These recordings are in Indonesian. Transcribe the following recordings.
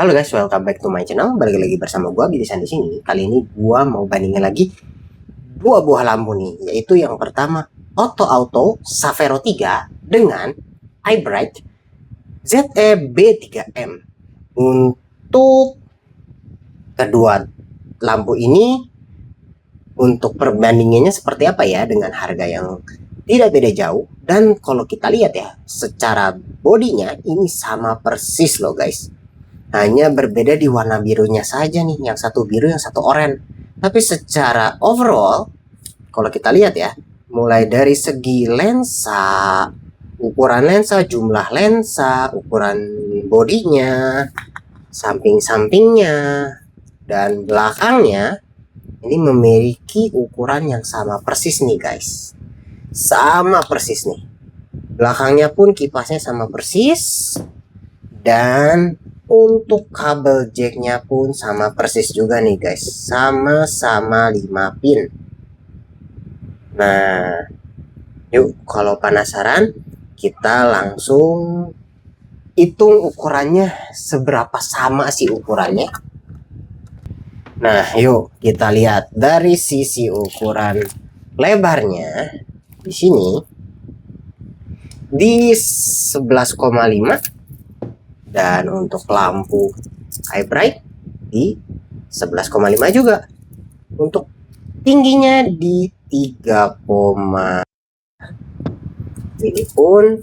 Halo guys, welcome back to my channel. Balik lagi bersama gua Bilisan di sini. Kali ini gua mau bandingin lagi dua buah lampu nih, yaitu yang pertama Auto Savero 3 dengan iBright ZE-B3M. Untuk kedua lampu ini, untuk perbandingannya seperti apa ya dengan harga yang tidak beda jauh. Dan kalau kita lihat ya, secara bodinya ini sama persis loh guys. Hanya berbeda di warna birunya saja nih, yang satu biru, yang satu oranye. Tapi secara overall, kalau kita lihat ya, mulai dari segi lensa, ukuran lensa, jumlah lensa, ukuran bodinya, samping-sampingnya, dan belakangnya, ini memiliki ukuran yang sama persis nih guys. Sama persis nih. Belakangnya pun kipasnya sama persis. Dan untuk kabel jacknya pun sama persis juga nih guys. Sama-sama 5 pin. Nah, yuk kalau penasaran, kita langsung hitung ukurannya seberapa sama sih ukurannya. Nah, yuk kita lihat dari sisi ukuran lebarnya. Di sini di 11,5. Dan untuk lampu iBright di 11,5 juga. Untuk tingginya di 3, ini pun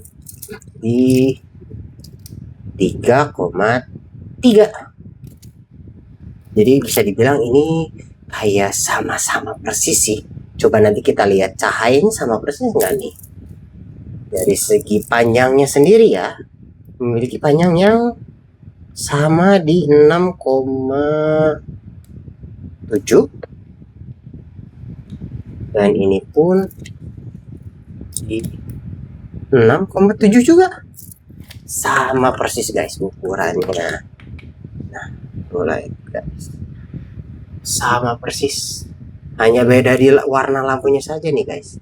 di 3,3. Jadi bisa dibilang ini kayak sama-sama persis sih. Coba nanti kita lihat cahayanya sama persis nggak nih. Dari segi panjangnya sendiri ya, memiliki panjang yang sama di 6,7. Dan ini pun di 6,7 juga. Sama persis guys ukurannya. Nah, mulai guys. Sama persis. Hanya beda di warna lampunya saja nih guys.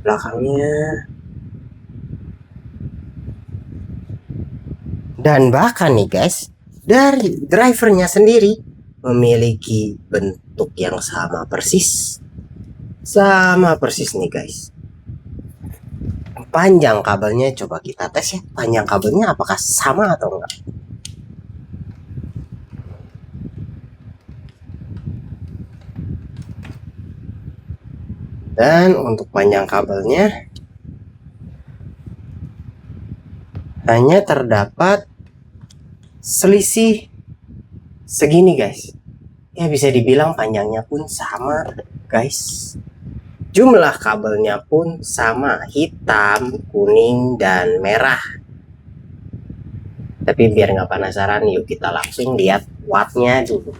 Belakangnya. Dan bahkan nih guys, dari drivernya sendiri memiliki bentuk yang sama persis. Sama persis nih guys. Panjang kabelnya coba kita tes ya. Panjang kabelnya apakah sama atau enggak. Dan untuk panjang kabelnya hanya terdapat selisih segini guys. Ya bisa dibilang panjangnya pun sama guys. Jumlah kabelnya pun sama, hitam, kuning, dan merah. Tapi biar nggak penasaran, yuk kita langsung lihat wattnya dulu.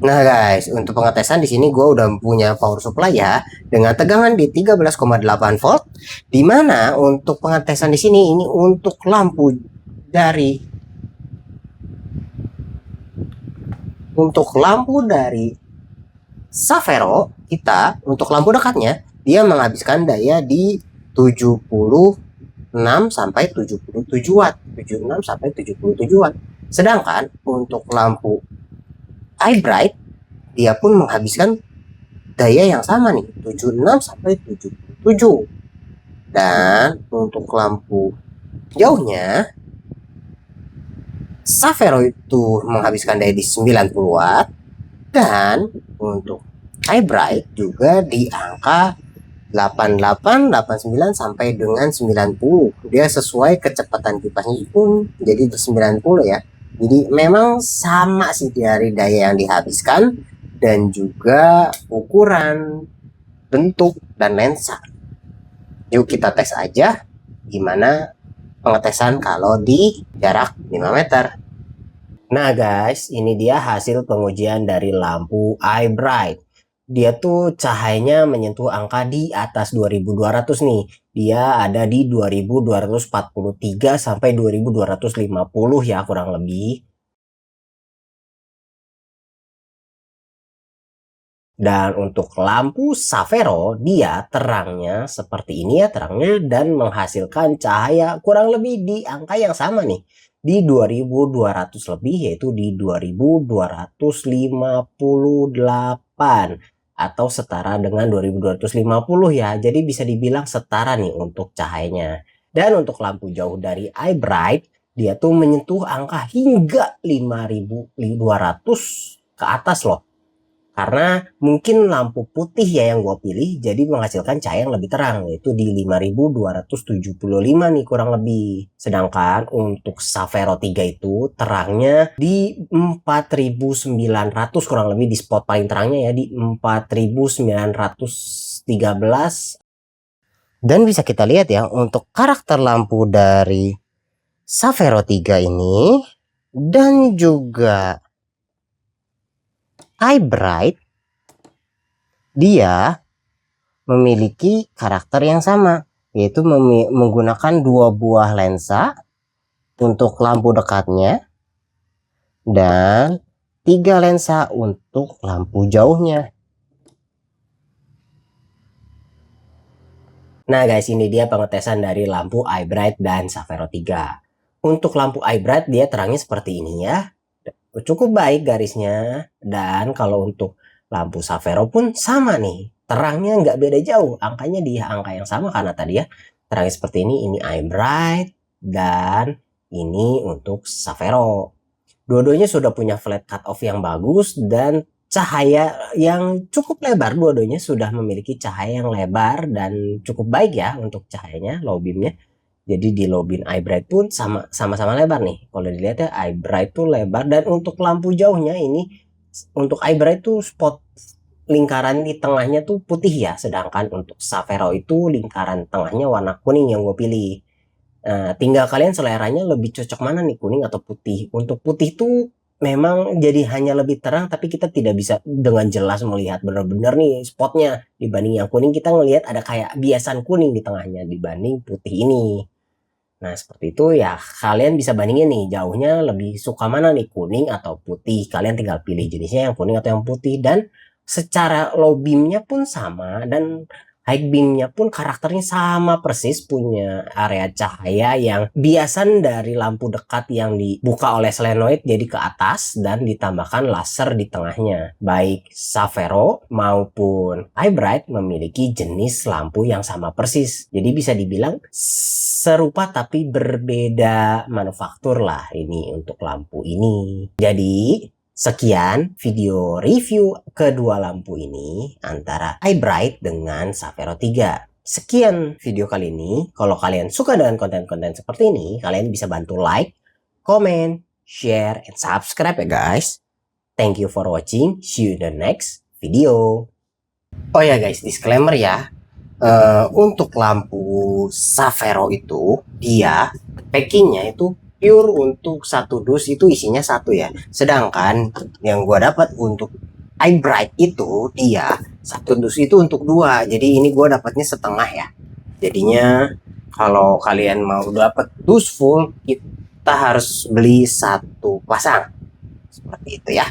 Nah guys, untuk pengetesan di sini gue udah punya power supply ya, dengan tegangan di 13,8 volt. Dimana untuk pengetesan di sini ini untuk lampu dari Savero kita, untuk lampu dekatnya dia menghabiskan daya di 76 sampai 77 watt, 76 sampai 77 watt. Sedangkan untuk lampu iBright dia pun menghabiskan daya yang sama nih, 76 sampai 77. Dan untuk lampu jauhnya Savero itu menghabiskan daya di 90 watt. Dan untuk iBright juga di angka 88, 89 sampai dengan 90. Dia sesuai kecepatan kipasnya pun jadi 90 ya. Jadi memang sama sih dari daya yang dihabiskan dan juga ukuran, bentuk, dan lensa. Yuk kita tes aja gimana pengetesan kalau di jarak 5 meter. Nah guys, ini dia hasil pengujian dari lampu iBright. Dia tuh cahayanya menyentuh angka di atas 2200 nih. Dia ada di 2243 sampai 2250 ya kurang lebih. Dan untuk lampu Savero, dia terangnya seperti ini ya, terangnya dan menghasilkan cahaya kurang lebih di angka yang sama nih. di 2200 lebih, yaitu di 2258 atau setara dengan 2250 ya. Jadi bisa dibilang setara nih untuk cahayanya. Dan untuk lampu jauh dari iBright, dia tuh menyentuh angka hingga 5200 ke atas loh. Karena mungkin lampu putih ya yang gue pilih, jadi menghasilkan cahaya yang lebih terang, yaitu di 5275 nih kurang lebih. Sedangkan untuk Savero 3 itu terangnya di 4900 kurang lebih, di spot paling terangnya ya di 4913. Dan bisa kita lihat ya untuk karakter lampu dari Savero 3 ini dan juga iBright, dia memiliki karakter yang sama, yaitu menggunakan 2 buah lensa untuk lampu dekatnya dan 3 lensa untuk lampu jauhnya. Nah guys, ini dia pengetesan dari lampu iBright dan Savero 3. Untuk lampu iBright dia terangnya seperti ini ya, cukup baik garisnya. Dan kalau untuk lampu Savero pun sama nih, terangnya nggak beda jauh, angkanya di angka yang sama karena tadi ya terangnya seperti ini iBright dan ini untuk Savero. Dua-duanya sudah punya flat cutoff yang bagus dan cahaya yang cukup lebar. Dua-duanya sudah memiliki cahaya yang lebar dan cukup baik ya untuk cahayanya, low beamnya. Jadi di low beam iBright pun sama-sama lebar nih. Kalau dilihat ya iBright tuh lebar, dan untuk lampu jauhnya ini untuk iBright tuh spot lingkaran di tengahnya tuh putih ya, sedangkan untuk Savero itu lingkaran tengahnya warna kuning yang gue pilih. Tinggal kalian seleranya lebih cocok mana nih, kuning atau putih. Untuk putih tuh memang jadi hanya lebih terang, tapi kita tidak bisa dengan jelas melihat benar-benar nih spotnya. Dibanding yang kuning, kita ngelihat ada kayak biasan kuning di tengahnya dibanding putih ini. Nah, seperti itu ya, kalian bisa bandingin nih, jauhnya lebih suka mana nih, kuning atau putih. Kalian tinggal pilih jenisnya yang kuning atau yang putih. Dan secara low beamnya pun sama, dan high beamnya pun karakternya sama persis, punya area cahaya yang biasan dari lampu dekat yang dibuka oleh solenoid jadi ke atas dan ditambahkan laser di tengahnya. Baik Savero maupun iBright memiliki jenis lampu yang sama persis, jadi bisa dibilang serupa tapi berbeda manufaktur lah ini untuk lampu ini. Jadi sekian video review kedua lampu ini antara iBright dengan Savero 3. Sekian video kali ini. Kalau kalian suka dengan konten-konten seperti ini, kalian bisa bantu like, comment, share, and subscribe ya guys. Thank you for watching. See you in the next video. Oh ya guys, disclaimer ya. Untuk lampu Savero itu dia packingnya itu pure untuk satu dus, itu isinya satu ya. Sedangkan yang gua dapat untuk iBright itu dia satu dus itu untuk 2. Jadi ini gua dapatnya setengah ya. Jadinya kalau kalian mau dapat dus full, kita harus beli 1 pasang. Seperti itu ya.